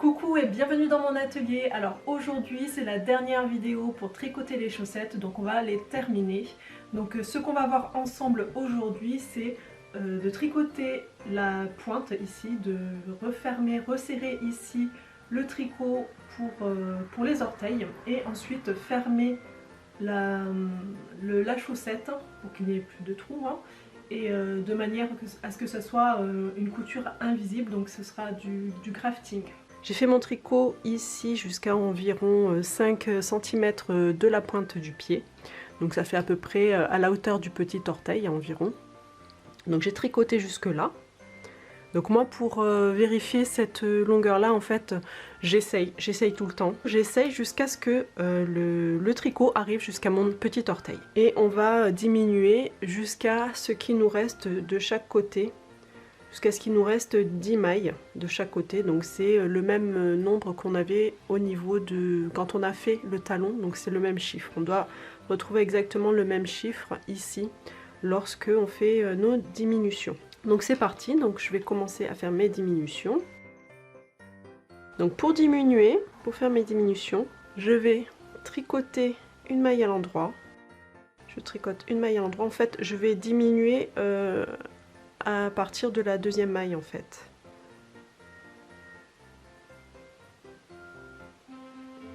Coucou et bienvenue dans mon atelier. Alors aujourd'hui c'est la dernière vidéo pour tricoter les chaussettes, donc on va les terminer. Donc ce qu'on va voir ensemble aujourd'hui c'est de tricoter la pointe ici, de refermer, resserrer ici le tricot pour les orteils et ensuite fermer la chaussette pour qu'il n'y ait plus de trous, hein, et de manière à ce que ça soit une couture invisible, donc ce sera du crafting. J'ai fait mon tricot ici jusqu'à environ 5 cm de la pointe du pied. Donc ça fait à peu près à la hauteur du petit orteil environ. Donc j'ai tricoté jusque là. Donc moi pour vérifier cette longueur là en fait j'essaye tout le temps. J'essaye jusqu'à ce que le tricot arrive jusqu'à mon petit orteil. Et on va diminuer jusqu'à ce qu'il nous reste de chaque côté. Jusqu'à ce qu'il nous reste 10 mailles de chaque côté, donc c'est le même nombre qu'on avait au niveau de quand on a fait le talon, donc c'est le même chiffre. On doit retrouver exactement le même chiffre ici lorsque on fait nos diminutions. Donc c'est parti, donc je vais commencer à faire mes diminutions. Donc pour diminuer, pour faire mes diminutions, je vais tricoter une maille à l'endroit. Je tricote une maille à l'endroit, en fait je vais diminuer à partir de la deuxième maille en fait.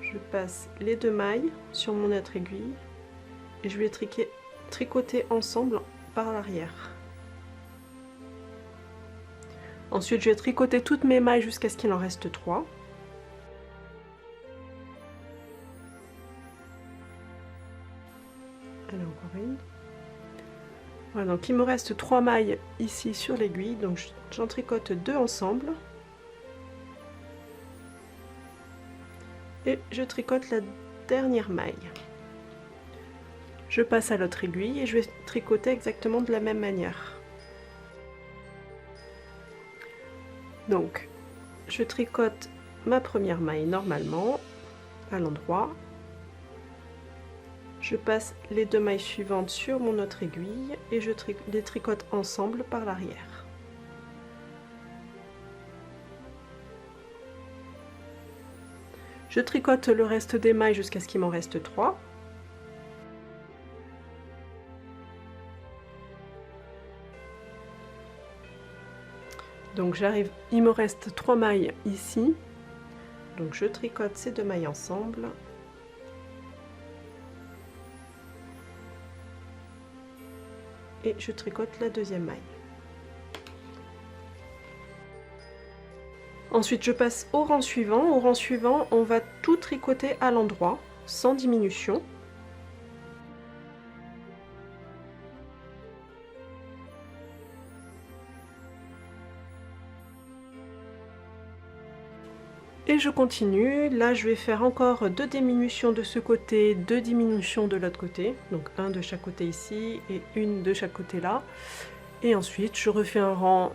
Je passe les deux mailles sur mon autre aiguille et je vais tricoter ensemble par l'arrière. Ensuite je vais tricoter toutes mes mailles jusqu'à ce qu'il en reste 3. Alors encore une. Voilà, donc il me reste 3 mailles ici sur l'aiguille, donc j'en tricote 2 ensemble. Et je tricote la dernière maille. Je passe à l'autre aiguille et je vais tricoter exactement de la même manière. Donc, je tricote ma première maille normalement, à l'endroit. Je passe les deux mailles suivantes sur mon autre aiguille et je les tricote ensemble par l'arrière. Je tricote le reste des mailles jusqu'à ce qu'il m'en reste 3. Donc j'arrive, il me reste 3 mailles ici. Donc je tricote ces deux mailles ensemble. Et je tricote la deuxième maille. Ensuite je passe au rang suivant. Au rang suivant on va tout tricoter à l'endroit sans diminution. Et je continue. Là je vais faire encore 2 diminutions de ce côté, 2 diminutions de l'autre côté, donc un de chaque côté ici et une de chaque côté là. Et ensuite je refais un rang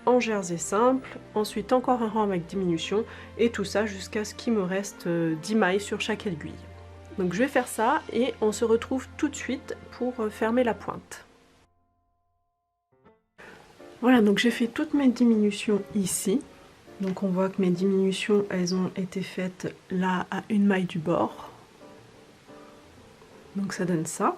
en jersey simple, ensuite encore un rang avec diminution, et tout ça jusqu'à ce qu'il me reste 10 mailles sur chaque aiguille. Donc je vais faire ça et on se retrouve tout de suite pour fermer la pointe. Voilà, donc j'ai fait toutes mes diminutions ici. Donc on voit que mes diminutions, elles ont été faites là à une maille du bord. Donc ça donne ça.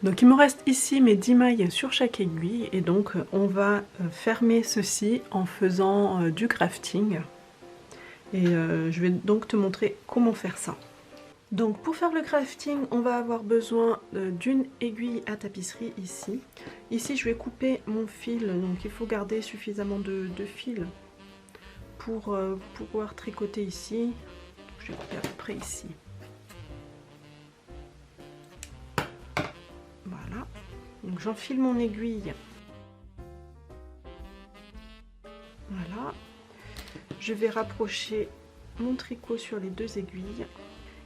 Donc il me reste ici mes 10 mailles sur chaque aiguille et donc on va fermer ceci en faisant du crafting. Et je vais donc te montrer comment faire ça. Donc pour faire le crafting, on va avoir besoin d'une aiguille à tapisserie ici. Ici je vais couper mon fil, donc il faut garder suffisamment de fil pour pouvoir tricoter ici. Je vais couper à peu près ici. Voilà, donc j'enfile mon aiguille. Voilà, je vais rapprocher mon tricot sur les deux aiguilles.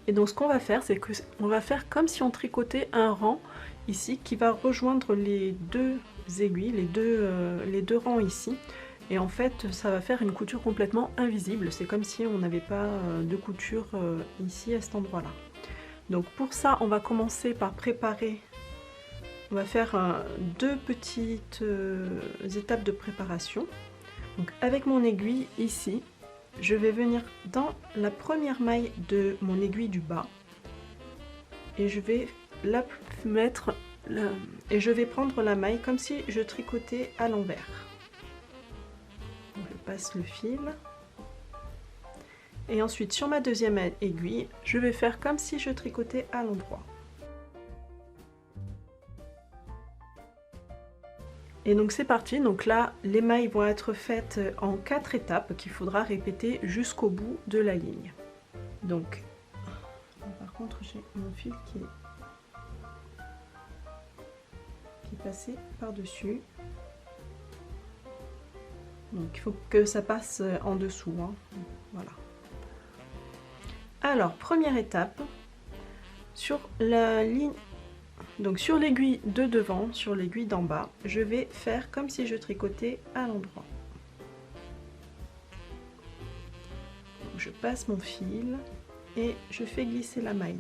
Et donc ce qu'on va faire, c'est qu'on va faire comme si on tricotait un rang ici qui va rejoindre les deux aiguilles, les deux rangs ici. Et en fait, ça va faire une couture complètement invisible. C'est comme si on n'avait pas de couture ici à cet endroit-là. Donc pour ça, on va commencer par préparer. On va faire 2 petites étapes de préparation. Donc avec mon aiguille ici, je vais venir dans la première maille de mon aiguille du bas et je vais la mettre là, et je vais prendre la maille comme si je tricotais à l'envers. Je passe le fil et ensuite sur ma deuxième aiguille, je vais faire comme si je tricotais à l'endroit. Et donc c'est parti, donc là les mailles vont être faites en 4 étapes qu'il faudra répéter jusqu'au bout de la ligne. Donc, par contre j'ai mon fil qui est passé par-dessus. Donc il faut que ça passe en dessous, hein. Voilà. Alors, première étape, sur la ligne... Donc sur l'aiguille de devant, sur l'aiguille d'en bas, je vais faire comme si je tricotais à l'endroit. Je passe mon fil et je fais glisser la maille.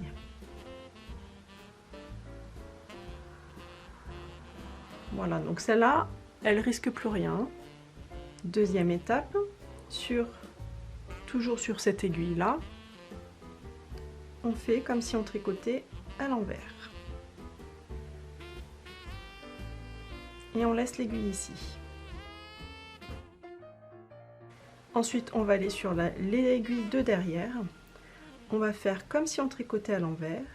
Voilà, donc celle-là, elle risque plus rien. Deuxième étape, toujours sur cette aiguille-là, on fait comme si on tricotait à l'envers. Et on laisse l'aiguille ici. Ensuite, on va aller sur l'aiguille de derrière. On va faire comme si on tricotait à l'envers.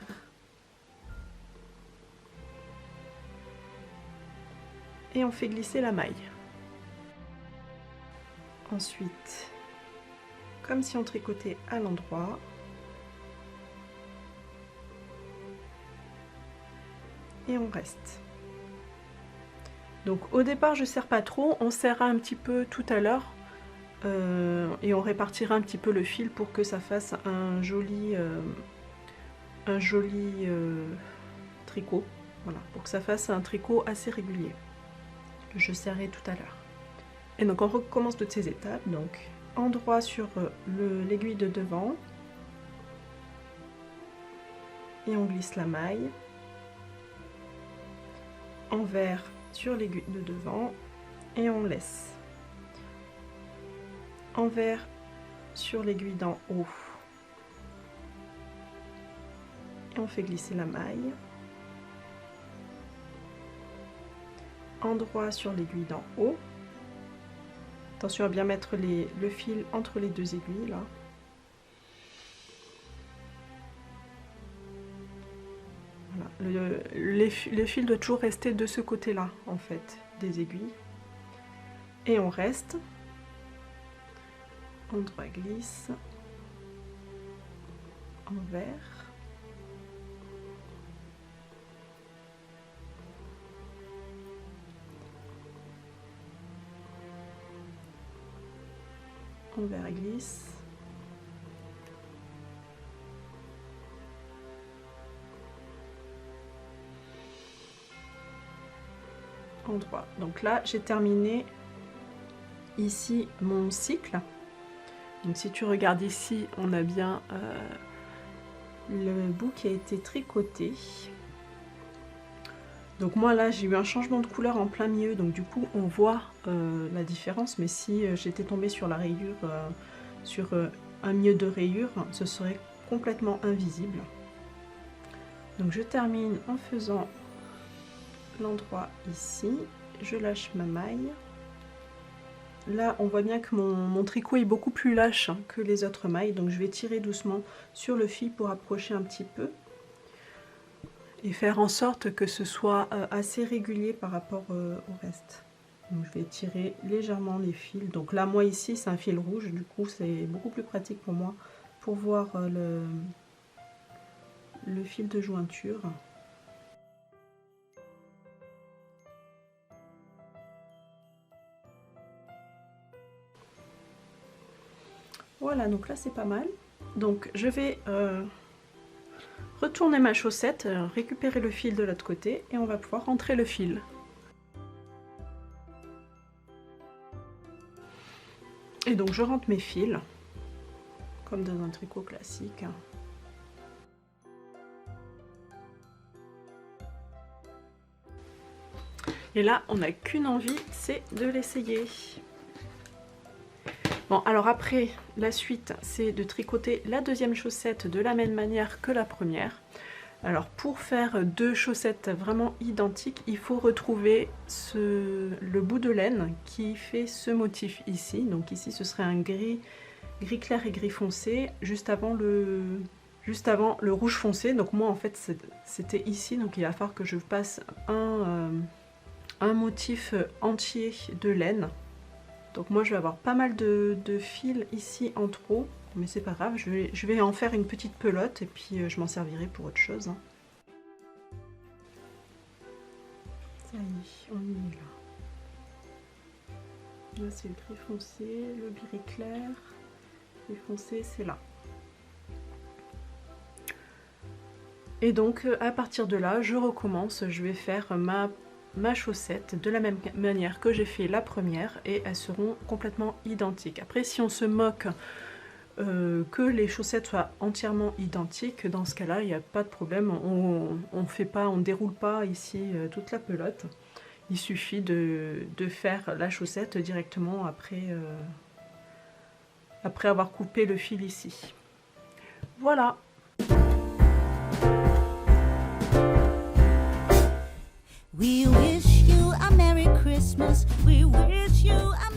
Et on fait glisser la maille. Ensuite, comme si on tricotait à l'endroit. Et on reste. Donc au départ je serre pas trop, on serrera un petit peu tout à l'heure et on répartira un petit peu le fil pour que ça fasse un joli tricot. Voilà, pour que ça fasse un tricot assez régulier. Je serrerai tout à l'heure. Et donc on recommence toutes ces étapes. Donc endroit sur l'aiguille de devant et on glisse la maille. Envers sur l'aiguille de devant et on laisse. Envers sur l'aiguille d'en haut et on fait glisser la maille. Endroit sur l'aiguille d'en haut. Attention à bien mettre le fil entre les deux aiguilles là. Voilà. Le fil doit toujours rester de ce côté-là, en fait, des aiguilles. Et on reste. Endroit glisse. Envers. Envers glisse. Endroit. Donc là j'ai terminé ici mon cycle. Donc si tu regardes ici, on a bien le bout qui a été tricoté. Donc moi là j'ai eu un changement de couleur en plein milieu, donc du coup on voit la différence, mais si j'étais tombée sur la rayure, sur un milieu de rayure, ce serait complètement invisible. Donc je termine en faisant l'endroit ici, je lâche ma maille. Là on voit bien que mon tricot est beaucoup plus lâche que les autres mailles, donc je vais tirer doucement sur le fil pour approcher un petit peu et faire en sorte que ce soit assez régulier par rapport au reste. Donc je vais tirer légèrement les fils. Donc là moi ici c'est un fil rouge, du coup c'est beaucoup plus pratique pour moi pour voir le fil de jointure. Voilà, donc là c'est pas mal. Donc je vais retourner ma chaussette, récupérer le fil de l'autre côté et on va pouvoir rentrer le fil. Et donc je rentre mes fils, comme dans un tricot classique. Et là on n'a qu'une envie, c'est de l'essayer. Bon, alors après, la suite, c'est de tricoter la deuxième chaussette de la même manière que la première. Alors pour faire deux chaussettes vraiment identiques, il faut retrouver le bout de laine qui fait ce motif ici. Donc ici ce serait un gris clair et gris foncé, juste avant le rouge foncé. Donc moi en fait c'était ici, donc il va falloir que je passe un motif entier de laine. Donc moi je vais avoir pas mal de fils ici en trop, mais c'est pas grave, je vais en faire une petite pelote et puis je m'en servirai pour autre chose. Hein. Ça y est, on y est là. Là c'est le gris foncé, le gris clair, le foncé c'est là. Et donc à partir de là, je recommence, je vais faire ma chaussette de la même manière que j'ai fait la première et elles seront complètement identiques. Après si on se moque que les chaussettes soient entièrement identiques, dans ce cas là il n'y a pas de problème, on déroule pas ici toute la pelote, il suffit de faire la chaussette directement après avoir coupé le fil ici. Voilà. We wish you a Merry Christmas. We wish you a